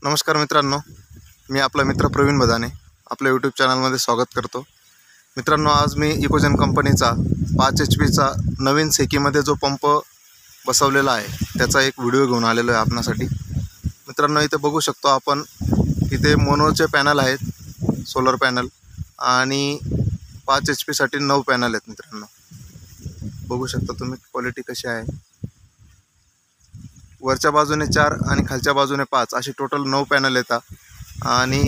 नमस्कार मित्रांनो, मी आपला मित्र प्रवीण बदाने आपल्या यूट्यूब चॅनलमध्ये स्वागत करतो। मित्रांनो, आज मी इकोजन कंपनीचा 5 HP नवीन सेकीमध्ये जो पंप बसवलेला आहे त्याचा एक व्हिडिओ घेऊन आलेलो आहे आपणासाठी। मित्रांनो, इथे बघू शकतो आपण, इथे मोनोचे पॅनल आहेत, सोलर पॅनल, आणि 5 HP साठी 9 पॅनल आहेत। मित्रांनो, बघू शकता तुम्ही क्वालिटी कशी आहे। वरच्या बाजूने 4 आणि खालच्या बाजूने 5 अशी टोटल 9 पॅनल येतात आणि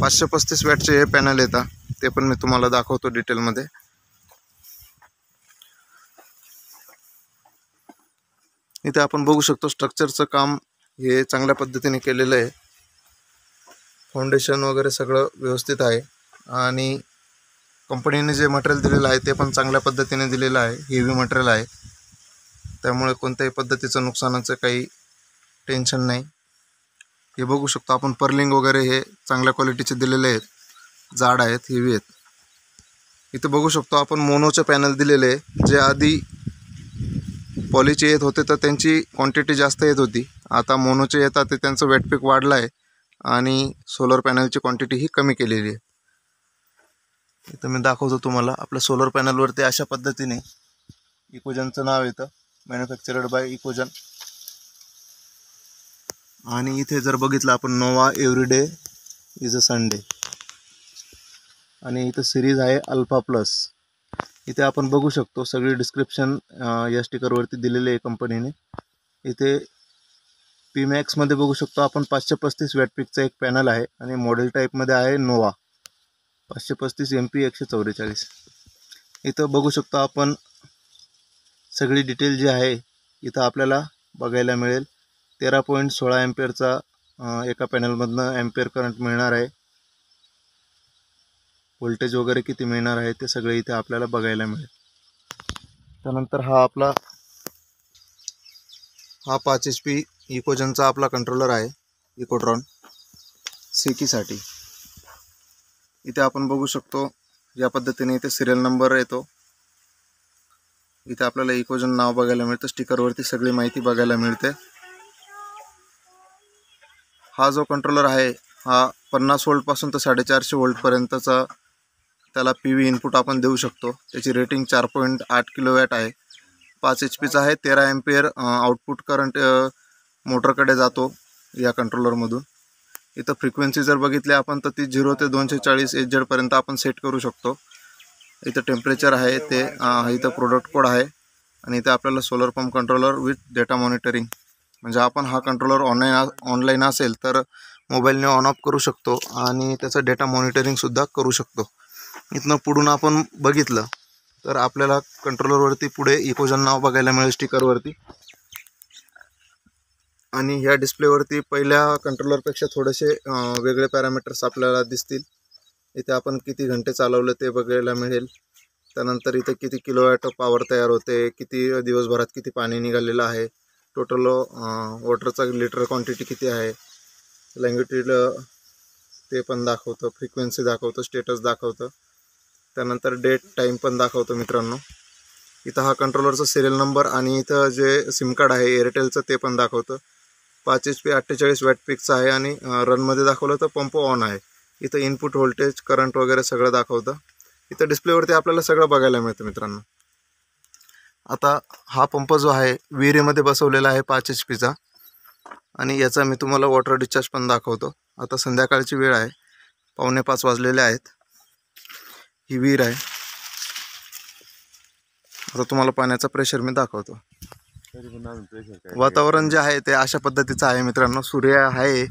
535 वॅटचे हे पॅनल येतात। ते पण मी तुम्हाला दाखवतो डिटेलमध्ये। इथे आपण बघू शकतो स्ट्रक्चरचं काम हे चांगल्या पद्धतीने केलेलं आहे। फाउंडेशन वगैरे सगळं व्यवस्थित आहे आणि कंपनीने जे मटेरियल दिलेलं आहे ते पण चांगल्या पद्धतीने दिलेलं आहे। हेवी मटेरियल आहे, त्यामुळे कोणत्याही पद्धतीचं नुकसानाचं काही टेन्शन नाही। हे बघू शकतो आपण, पर्लिंग वगैरे हे चांगल्या क्वालिटीचे दिलेले आहेत, जाड आहेत, हेवी आहेत। इथे बघू शकतो आपण मोनोचे पॅनल दिलेले आहे, जे आधी पॉलीचे येत होते तर त्यांची क्वांटिटी जास्त येत होती। आता मोनोचे येतात ते त्यांचं वेटपीक वाढलं आहे आणि सोलर पॅनलची क्वांटिटी ही कमी केलेली आहे। इथं मी दाखवतो तुम्हाला, आपल्या सोलर पॅनलवरती अशा पद्धतीने इकोजनचं नाव येतं, मॅन्युफॅक्चर्ड बाय इकोजन। आणि इथे जर बघितलं आपण, Nova everyday is a Sunday, आणि इथं सिरीज आहे अल्फा प्लस। इथे आपण बघू शकतो सगळी डिस्क्रिप्शन या स्टिकरवरती दिलेली आहे कंपनीने। इथे पी मॅक्समध्ये बघू शकतो आपण 535 वॅट पीकचा एक पॅनल आहे आणि मॉडेल टाईपमध्ये आहे नोवा 535 MP 144। इथं बघू शकतो आपण सगळी डिटेल जी आहे इथं आपल्याला बघायला मिळेल। 13.16 एम्पियरचा एका पॅनलमधनं एम्पियर करंट मिळणार आहे। व्होल्टेज वगैरे किती मिळणार आहे ते सगळे इथे आपल्याला बघायला मिळेल। त्यानंतर हा 5 HP इकोजनचा आपला कंट्रोलर आहे, इकोट्रॉन सेकीसाठी। इथे आपण बघू शकतो या पद्धतीने इथे सिरियल नंबर येतो। इथे आपल्याला इकोजन नाव बघायला मिळतं, स्टिकरवरती सगळी माहिती बघायला मिळते। हा जो कंट्रोलर आहे हा 50 वोल्ट पासून तर 450 वोल्ट पर्यंतचा त्याला PV इनपुट आपण देऊ शकतो। त्याची रेटिंग 4.8 किलोवॅट आहे, 5 HPचा आहे, 13 एम्पियर आउटपुट करंट मोटरकडे जातो या कंट्रोलरमधून। इथं फ्रिक्वेन्सी जर बघितली आपण तर ती 0 ते 240 Hz पर्यंत आपण सेट करू शकतो। इथं टेम्परेचर आहे ते, इथं प्रोडक्ट कोड आहे, आणि इथं आपल्याला solar pump controller with data monitoring, म्हणजे आपण हा कंट्रोलर ऑनलाईन असेल तर मोबाईलने ऑन ऑफ करू शकतो आणि त्याचं डेटा मॉनिटरिंगसुद्धा करू शकतो। इथनं पुढून आपण बघितलं तर आपल्याला कंट्रोलरवरती पुढे इकोजन नाव बघायला मिळेल स्टिकरवरती, आणि ह्या डिस्प्लेवरती पहिल्या कंट्रोलरपेक्षा थोडेसे वेगळे पॅरामीटर्स आपल्याला दिसतील। इथे आपण किती घंटे चालवलं ते बघायला मिळेल। त्यानंतर इथे किती किलोवॅट पॉवर तयार होते, किती दिवसभरात किती पाणी निघालेलं आहे, टोटल वॉटरचा लिटर क्वांटिटी किती आहे, लँग्युट्यूड ते पण दाखवतं, फ्रिक्वेन्सी दाखवतं, स्टेटस दाखवतं, त्यानंतर डेट टाईम पण दाखवतो। मित्रांनो, इथं हा कंट्रोलरचा सिरियल नंबर आणि इथं जे सिम कार्ड आहे एअरटेलचं ते पण दाखवतं। 5 HP 48 वॅट पीकचा आहे आणि रनमध्ये दाखवलं तर पंप ऑन आहे। इथं इनपुट व्होल्टेज, करंट वगैरे सगळं दाखवतं। इथं डिस्प्लेवरती आपल्याला सगळं बघायला मिळतं। मित्रांनो, आता हा पंप जो आहे विहिरीमध्ये बसवलेला आहे 5 HPचा, आणि याचा मी तुम्हाला वॉटर डिस्चार्ज पण दाखवतो। आता संध्याकाळची वेळ आहे, 4:45 वाजलेले आहेत। ही विहीर आहे। आता तुम्हाला पाण्याचा प्रेशर मी दाखवतो। वातावरण जे आहे ते अशा पद्धतीचं आहे मित्रांनो, सूर्य आहे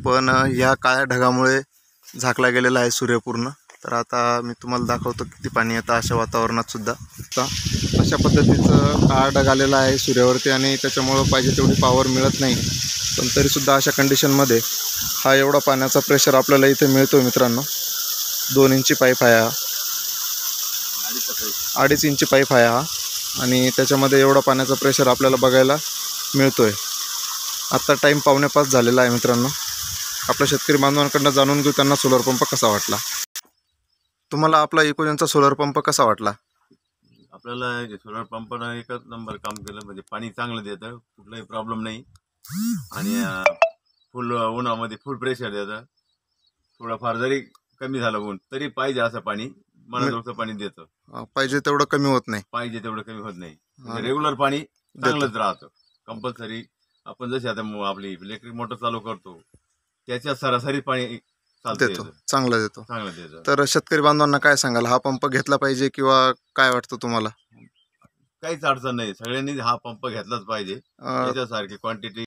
पण ह्या काळ्या ढगामुळे झाकला गेलेला आहे सूर्य पूर्ण। तर आता मी तुम्हाला दाखवतो किती पाणी येतं अशा वातावरणात सुद्धा। अशा पद्धतीचं काळा ढग आलेला आहे सूर्यावरती आणि त्याच्यामुळं पाहिजे तेवढी पॉवर मिळत नाही, पण तरीसुद्धा अशा कंडिशनमध्ये हा एवढा पाण्याचा प्रेशर आपल्याला इथे मिळतो। मित्रांनो, 2 इंची पाईप आहे हा, 2.5 इंची पाईप आहे हा, आणि त्याच्यामध्ये एवढा पाण्याचा प्रेशर आपल्याला बघायला मिळतोय। आत्ता टाईम 4:45 झालेला आहे। मित्रांनो, आपल्या शेतकरी बांधवांकडनं जाणून घेऊ त्यांना सोलर पंप कसा वाटला। तुम्हाला आपला इकोजनचा सोलर पंप कसा वाटला? आपल्याला सोलर पंपानं एकच नंबर काम केलं, म्हणजे पाणी चांगलं देतं, कुठलाही प्रॉब्लेम नाही, आणि फुल उन्हामध्ये फुल प्रेशर देतं. थोडंफार जरी कमी झालं ऊन तरी पाहिजे असं पाणी मनाजोगतं पाणी देतं. पाहिजे तेवढं कमी होत नाही. पाहिजे तेवढं कमी होत नाही. हा. रेग्युलर पाणी चांगलंच राहतं. कंपल्सरी आपण जशी आता आपली इलेक्ट्रिक मोटर चालू करतो त्याच्या सरासरी पाणी चालतं देतो, येतं. चांगलं देतो. चांगलं देतं. तर शेतकरी बांधवांना काय सांगाल, हा पंप घेतला पाहिजे किंवा काय वाटतं तुम्हाला? काहीच अडचण नाही. सगळ्यांनी हा पंप घेतलाच पाहिजे. अं, याच्यासारखी क्वांटिटी